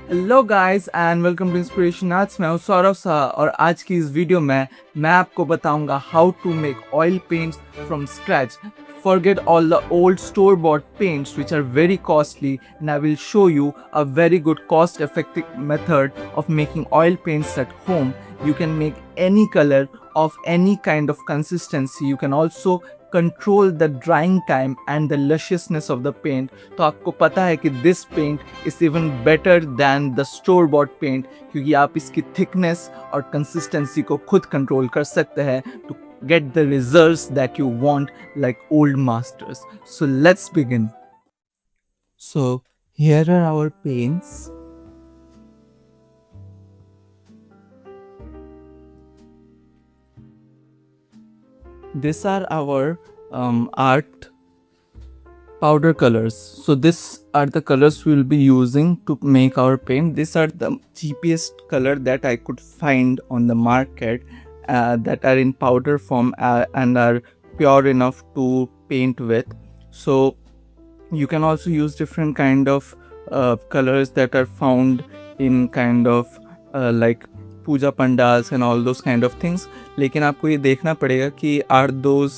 Hello guys and welcome to inspiration arts. मैं हूं सौरभ शाह और आज की इस वीडियो में मैं आपको बताऊंगा how to make oil paints from scratch. Forget all the old store-bought paints which are very costly, and I will show you a very good cost-effective method of making oil paints at home. You can make any color of any kind of consistency. You can also control the drying time and the lusciousness of the paint. तो आपको पता है कि this paint is even better than the store bought paint क्योंकि आप इसकी thickness और consistency को खुद control कर सकते हैं to get the results that you want like old masters. So let's begin. So here are our paints. These are our art powder colors. So these are the colors we will be using to make our paint. These are the cheapest color that I could find on the market that are in powder form and are pure enough to paint with. So you can also use different kind of colors that are found in kind of like puja pandals and all those kind of things. लेकिन आपको ये देखना पड़ेगा कि are those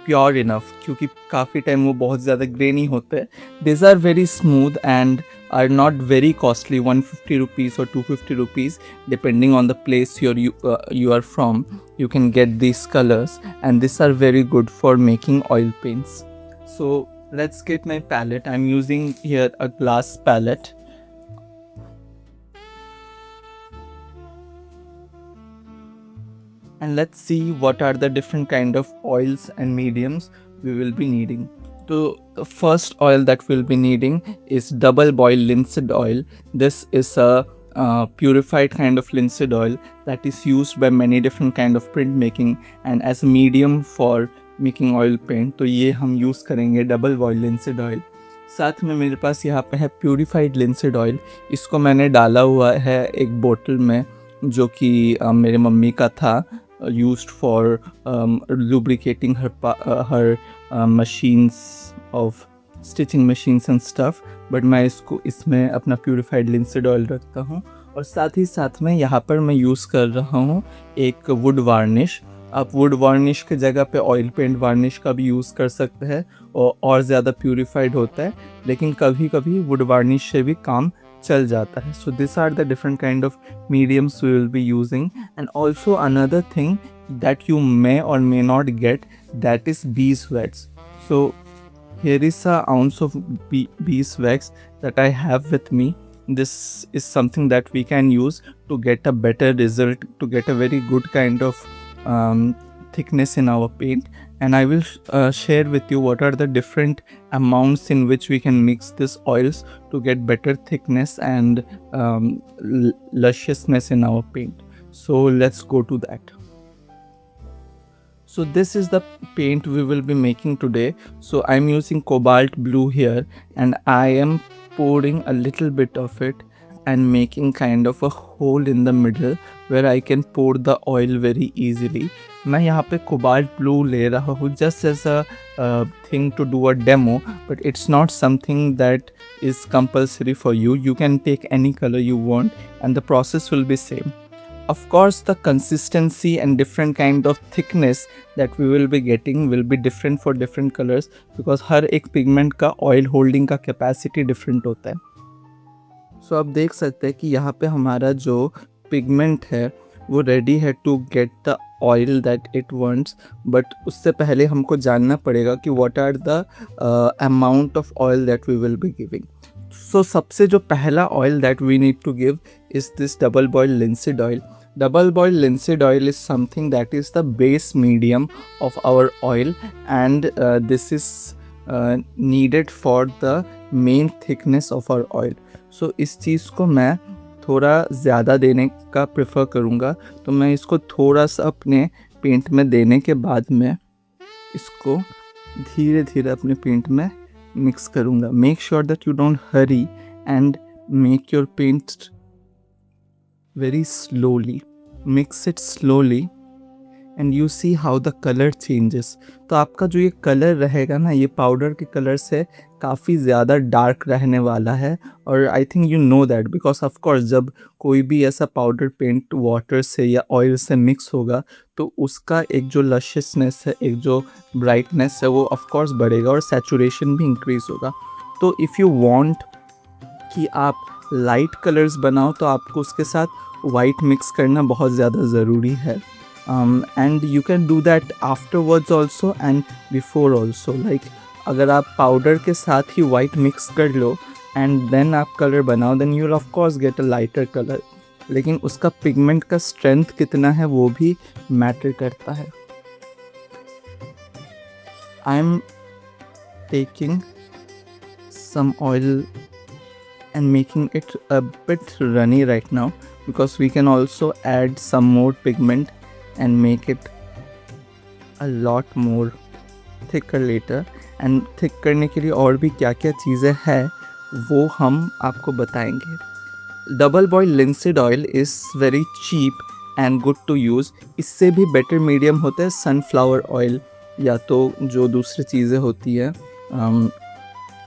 pure enough, क्योंकि काफ़ी time वो बहुत ज़्यादा ग्रे नहीं होते. This are very smooth and are not very costly, 150 rupees or 250 rupees depending on the place you are from. You can get these colors and these are very good for making oil paints. So let's get my palette. I'm using here a glass palette. And let's see what are the different kind of oils and mediums we will be needing. So the first oil that we'll be needing is double boil linseed oil. This is a purified kind of linseed oil that is used by many different kind of printmaking and as a medium for making oil paint. तो ये हम use करेंगे double boil linseed oil. साथ में मेरे पास यहाँ पे है प्यूरिफाइड लिंसेड ऑयल. इसको मैंने डाला हुआ है एक बोतल में जो कि मेरे मम्मी का था, used for lubricating her machines of stitching machines and stuff. But मैं इसको इसमें अपना प्यूरिफाइड लिंसेड ऑयल रखता हूँ. और साथ ही साथ में यहाँ पर मैं यूज़ कर रहा हूँ एक वुड वार्निश. आप वुड वार्निश के जगह पे ऑयल पेंट वार्निश का भी यूज़ कर सकते हैं और ज़्यादा प्यूरिफाइड होता है, लेकिन कभी कभी वुड वार्निश से भी काम चल जाता है. So this are the different kind of mediums we will be using. And also another thing that you may or may not get, that is bees wax. So here is a ounce of bees wax that I have with me. This is something that we can use to get a better result, to get a very good kind of thickness in our paint. And I will share with you what are the different amounts in which we can mix these oils to get better thickness and lusciousness in our paint. So let's go to that. So this is the paint we will be making today. So I'm using cobalt blue here and I am pouring a little bit of it and making kind of a hole in the middle where I can pour the oil very easily. मैं यहाँ पे cobalt blue ले रहा हूँ just as a thing to do a demo, but it's not something that is compulsory for you. You can take any color you want and the process will be same. Of course, the consistency and different kind of thickness that we will be getting will be different for different colors because हर एक pigment का oil holding का capacity different होता है. So आप देख सकते हैं कि यहाँ पे हमारा जो pigment है वो ready है to get the oil that it wants, but उससे पहले हमको जानना पड़ेगा कि what are the amount of oil that we will be giving. So सबसे जो पहला oil that we need to give is this double boil linseed oil. Double boil linseed oil is something that is the base medium of our oil and this is needed for the main thickness of our oil. So इस चीज़ को मैं थोड़ा ज़्यादा देने का prefer करूँगा. तो मैं इसको थोड़ा सा अपने पेंट में देने के बाद मैं इसको धीरे धीरे अपने पेंट में मिक्स करूँगा. Make sure that you don't hurry and make your paint very slowly. Mix it slowly and you see how the colour changes. तो आपका जो ये कलर रहेगा ना, ये पाउडर के कलर से काफ़ी ज़्यादा डार्क रहने वाला है। और I think you know that because of course जब कोई भी ऐसा पाउडर पेंट वाटर से या ऑयल से मिक्स होगा तो उसका एक जो लशियसनेस है, एक जो ब्राइटनेस है, वो ऑफ कोर्स बढ़ेगा और सैचुरेशन भी इंक्रीज होगा। तो इफ़ यू वांट कि आप लाइट कलर्स बनाओ तो आपको उसके साथ वाइट मिक्स करना बहुत ज़्यादा ज़रूरी है। And you can do that afterwards also and before also. Like अगर आप पाउडर के साथ ही वाइट मिक्स कर लो एंड देन आप कलर बनाओ, then you will of course get a lighter colour. लेकिन उसका पिगमेंट का स्ट्रेंथ कितना है वो भी मैटर करता है। I am taking some oil and making it a bit runny right now because we can also add some more pigment and make it a lot more thicker later। and thick करने के लिए और भी क्या क्या चीज़ें हैं वो हम आपको बताएंगे। Double boil linseed oil is very cheap and good to use. इससे भी बेटर मीडियम होता है सनफ्लावर ऑयल या तो जो दूसरी चीज़ें होती है,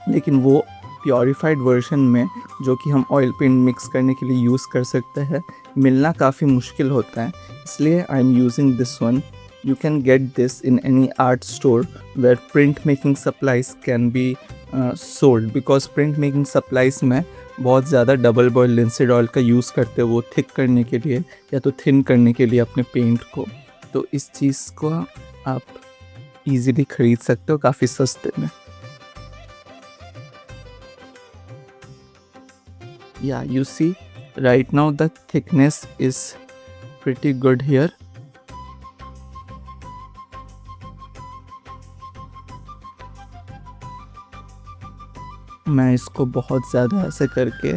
लेकिन वो प्योरीफाइड वर्जन में जो कि हम ऑयल पेंट मिक्स करने के लिए यूज़ कर सकते हैं मिलना काफ़ी मुश्किल होता है। इसलिए I am using this one. You can get this in any art store where print making supplies can be sold because print making supplies में बहुत ज़्यादा डबल बॉयल लिंसिड ऑयल का यूज़ करते हैं वो थिक करने के लिए या तो थिन करने के लिए अपने पेंट को। तो इस चीज़ को आप ईज़िली ख़रीद सकते हो काफ़ी सस्ते में। Yeah, you see right now the thickness is pretty good here। मैं इसको बहुत ज़्यादा ऐसे करके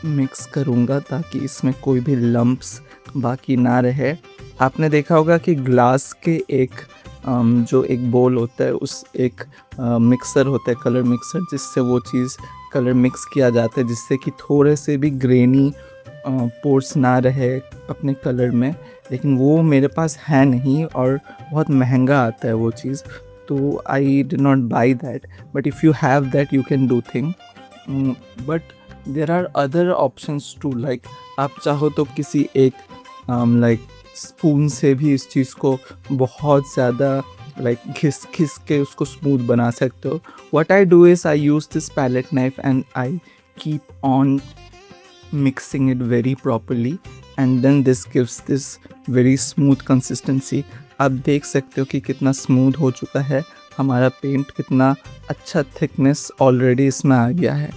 मिक्स करूँगा ताकि इसमें कोई भी लम्प्स बाकी ना रहे। आपने देखा होगा कि ग्लास के एक जो एक बोल होता है उस एक मिक्सर होता है, कलर मिक्सर, जिससे वो चीज़ कलर मिक्स किया जाता है जिससे कि थोड़े से भी ग्रेनी पोर्स ना रहे अपने कलर में। लेकिन वो मेरे पास है नहीं और बहुत महंगा आता है वो चीज़, तो I did not buy that. But if you have that you can do thing. But there are other options too. Like आप चाहो तो किसी एक लाइक स्पून से भी इस चीज़ को बहुत ज़्यादा लाइक घिस घिस के उसको स्मूथ बना सकते हो। What I do is I use this palette knife and I keep on mixing it very properly and then this gives this very smooth consistency। आप देख सकते हो कि कितना स्मूथ हो चुका है हमारा पेंट, कितना अच्छा थिकनेस ऑलरेडी इसमें आ गया है।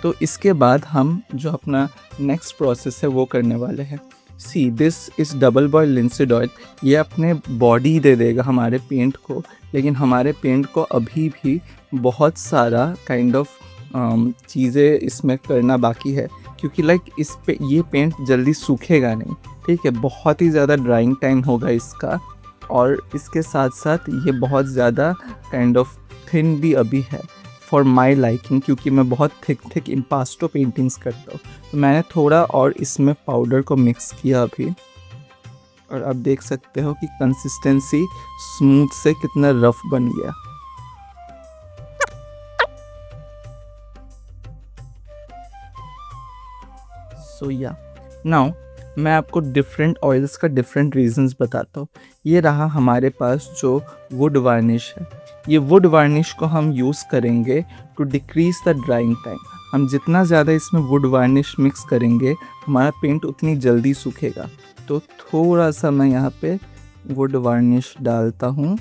तो इसके बाद हम जो अपना नेक्स्ट प्रोसेस है वो करने वाले हैं। See this is double boil linseed oil. ये अपने बॉडी दे देगा हमारे पेंट को, लेकिन हमारे पेंट को अभी भी बहुत सारा काइंड ऑफ चीज़ें इसमें करना बाकी है क्योंकि लाइक इस पे ये पेंट जल्दी सूखेगा नहीं, ठीक है। बहुत ही ज़्यादा ड्राइंग टाइम होगा इसका और इसके साथ साथ ये बहुत ज़्यादा काइंड ऑफ थिन भी अभी है फॉर माई लाइकिंग, क्योंकि मैं बहुत थिक इम्पास्टो पेंटिंग्स करता हूँ। तो मैंने थोड़ा और इसमें पाउडर को मिक्स किया अभी और आप देख सकते हो कि कंसिस्टेंसी स्मूथ से कितना रफ बन गया। सो या नाउ मैं आपको डिफरेंट ऑयल्स का डिफरेंट रीजंस बताता हूँ। ये रहा हमारे पास जो वुड वार्निश है। ये वुड वार्निश को हम यूज़ करेंगे to decrease the drying time. हम जितना ज़्यादा इसमें वुड वार्निश मिक्स करेंगे हमारा पेंट उतनी जल्दी सूखेगा। तो थोड़ा सा मैं यहाँ पे वुड वार्निश डालता हूँ,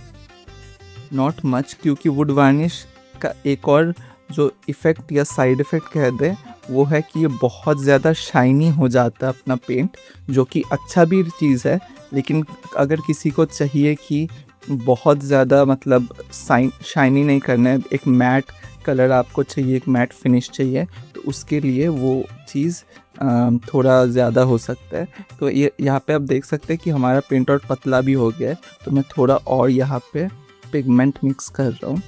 नॉट मच, क्योंकि वुड वार्निश का एक और जो इफ़ेक्ट या साइड इफ़ेक्ट कह दें वो है कि ये बहुत ज़्यादा शाइनी हो जाता है अपना पेंट, जो कि अच्छा भी चीज़ है। लेकिन अगर किसी को चाहिए कि बहुत ज़्यादा मतलब शाइनी नहीं करना है, एक मैट कलर आपको चाहिए, एक मैट फिनिश चाहिए, तो उसके लिए वो चीज़ थोड़ा ज़्यादा हो सकता है। तो ये यहाँ पे आप देख सकते हैं कि हमारा पेंट और पतला भी हो गया है, तो मैं थोड़ा और यहाँ पे पिगमेंट मिक्स कर रहा हूँ।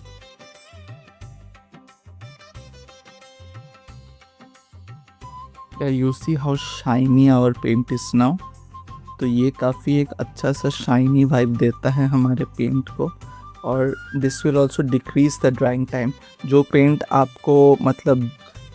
You see how shiny our paint is now। तो ये काफ़ी एक अच्छा सा शाइनी वाइब देता है हमारे पेंट को। और this will also decrease the drying time. जो पेंट आपको मतलब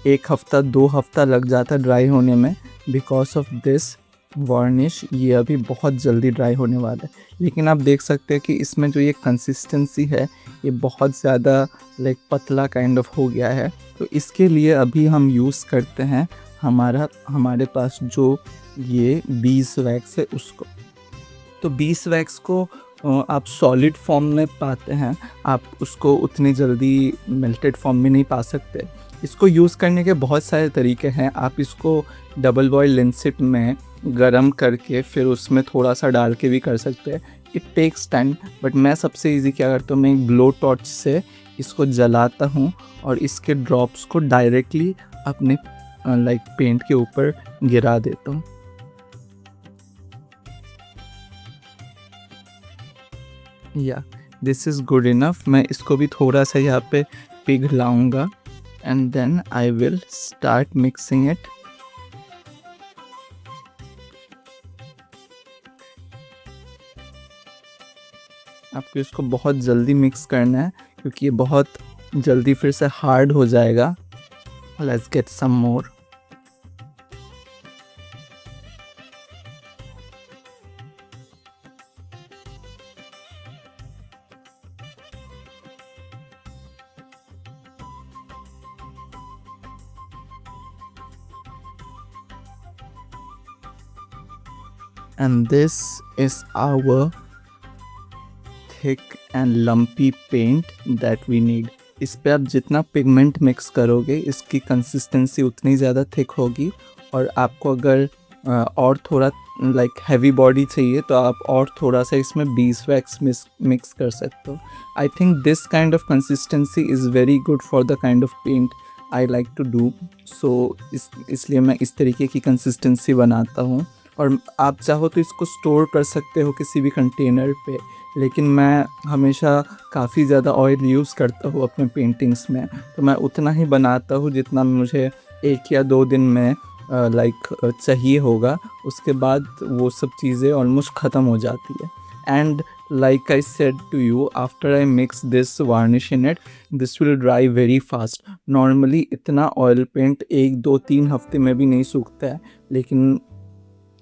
1 हफ़्ता 2 हफ़्ता लग जाता ड्राई होने में, बिकॉज ऑफ दिस वार्निश ये अभी बहुत जल्दी ड्राई होने वाला है। लेकिन आप देख सकते हैं कि इसमें जो ये कंसिस्टेंसी है ये बहुत ज़्यादा लाइक पतला काइंड ऑफ हो गया है। तो इसके लिए अभी हम यूज़ करते हैं हमारे पास जो ये बीस वैक्स है उसको। तो बीस वैक्स को आप सॉलिड फॉर्म में पाते हैं, आप उसको उतनी जल्दी मेल्टेड फॉर्म में नहीं पा सकते। इसको यूज़ करने के बहुत सारे तरीके हैं। आप इसको डबल बॉयल लिनसिट में गरम करके फिर उसमें थोड़ा सा डाल के भी कर सकते हैं। इट टेक्स टाइम, बट मैं सबसे इजी क्या करता हूँ, मैं एक ब्लो टॉर्च से इसको जलाता हूँ और इसके ड्रॉप्स को डायरेक्टली अपने लाइक पेंट के ऊपर गिरा देता हूँ। या दिस इज़ गुड इनफ। मैं इसको भी थोड़ा सा यहाँ पे पिघलाऊंगा and then I will start mixing it. आपको इसको बहुत जल्दी मिक्स करना है क्योंकि ये बहुत जल्दी फिर से हार्ड हो जाएगा। Let's get some more. And this is our thick and lumpy paint that we need. इस पे आप जितना पिगमेंट मिक्स करोगे इसकी कंसिस्टेंसी उतनी ज़्यादा थिक होगी। और आपको अगर और थोड़ा लाइक हैवी बॉडी चाहिए तो आप और थोड़ा सा इसमें बीस वैक्स मिक्स कर सकते हो। I think this kind of consistency is very good for the kind of paint I like to do. So इसलिए मैं इस तरीके की कंसिस्टेंसी बनाता हूँ। और आप चाहो तो इसको स्टोर कर सकते हो किसी भी कंटेनर पे, लेकिन मैं हमेशा काफ़ी ज़्यादा ऑयल यूज़ करता हूँ अपने पेंटिंग्स में, तो मैं उतना ही बनाता हूँ जितना मुझे 1 या 2 दिन में चाहिए होगा। उसके बाद वो सब चीज़ें ऑलमोस्ट ख़त्म हो जाती है। And like I said to you, after I mix this varnish in it, this will dry very fast. Normally इतना ऑयल पेंट 1 2 3 हफ्ते में भी नहीं सूखता है, लेकिन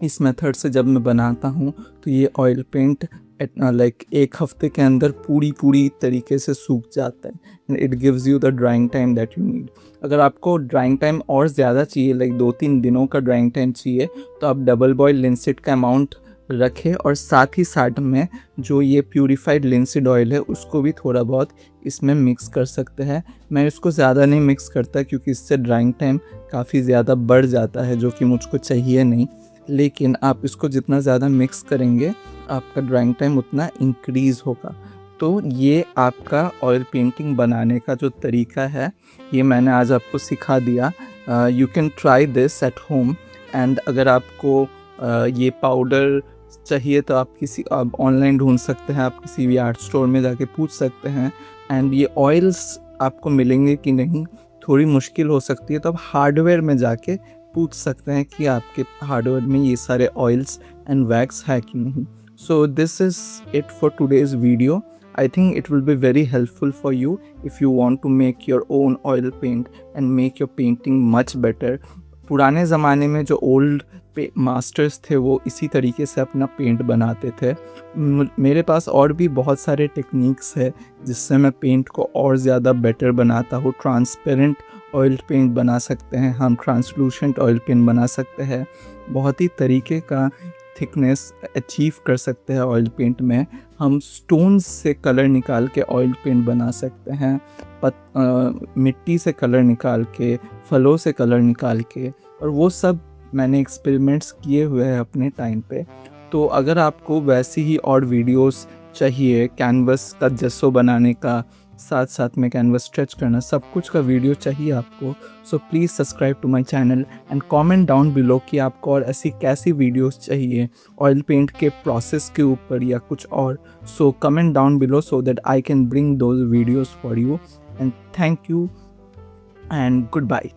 इस मेथड से जब मैं बनाता हूँ तो ये ऑयल पेंट लाइक 1 हफ्ते के अंदर पूरी तरीके से सूख जाता है। And it gives you the drying time that you need. अगर आपको ड्राइंग टाइम और ज़्यादा चाहिए, लाइक 2-3 दिनों का ड्राइंग टाइम चाहिए, तो आप डबल बॉयल लिनसिट का अमाउंट रखें और साथ ही साथ में जो ये प्यूरिफाइड लिनसिड ऑयल है उसको भी थोड़ा बहुत इसमें मिक्स कर सकते हैं। मैं इसको ज़्यादा नहीं मिक्स करता क्योंकि इससे ड्राइंग टाइम काफ़ी ज़्यादा बढ़ जाता है, जो कि मुझको चाहिए नहीं। लेकिन आप इसको जितना ज़्यादा मिक्स करेंगे आपका ड्राइंग टाइम उतना इंक्रीज़ होगा। तो ये आपका ऑयल पेंटिंग बनाने का जो तरीका है ये मैंने आज आपको सिखा दिया। You can try this at home. And अगर आपको ये पाउडर चाहिए तो आप ऑनलाइन ढूंढ सकते हैं, आप किसी भी आर्ट स्टोर में जाके पूछ सकते हैं। एंड ये ऑयल्स आपको मिलेंगे कि नहीं थोड़ी मुश्किल हो सकती है, तो आप हार्डवेयर में जाके पूछ सकते हैं कि आपके हार्डवेयर में ये सारे ऑयल्स एंड वैक्स है कि नहीं। So this is it for today's video. I think it will be very helpful for you if you want to make your own oil paint and make your painting much better. पुराने ज़माने में जो old masters थे वो इसी तरीके से अपना पेंट बनाते थे। मेरे पास और भी बहुत सारे टेक्निक्स है जिससे मैं पेंट को और ज़्यादा बेटर बनाता हूँ। ट्रांसपेरेंट ऑयल पेंट बना सकते हैं हम, ट्रांसलूसेंट ऑयल पेंट बना सकते हैं, बहुत ही तरीके का थिकनेस अचीव कर सकते हैं ऑयल पेंट में। हम स्टोन्स से कलर निकाल के ऑयल पेंट बना सकते हैं, मिट्टी से कलर निकाल के, फलों से कलर निकाल के, और वो सब मैंने एक्सपेरिमेंट्स किए हुए हैं अपने टाइम पे। तो अगर आपको वैसी ही और वीडियोस चाहिए, कैनवस का जस्सो बनाने का, साथ साथ में कैनवस स्ट्रेच करना, सब कुछ का वीडियो चाहिए आपको, so please subscribe to my channel and comment down below कि आपको और ऐसी कैसी वीडियोस चाहिए ऑयल पेंट के प्रोसेस के ऊपर या कुछ और। So comment down below so that I can bring those videos for you. And thank you and good bye.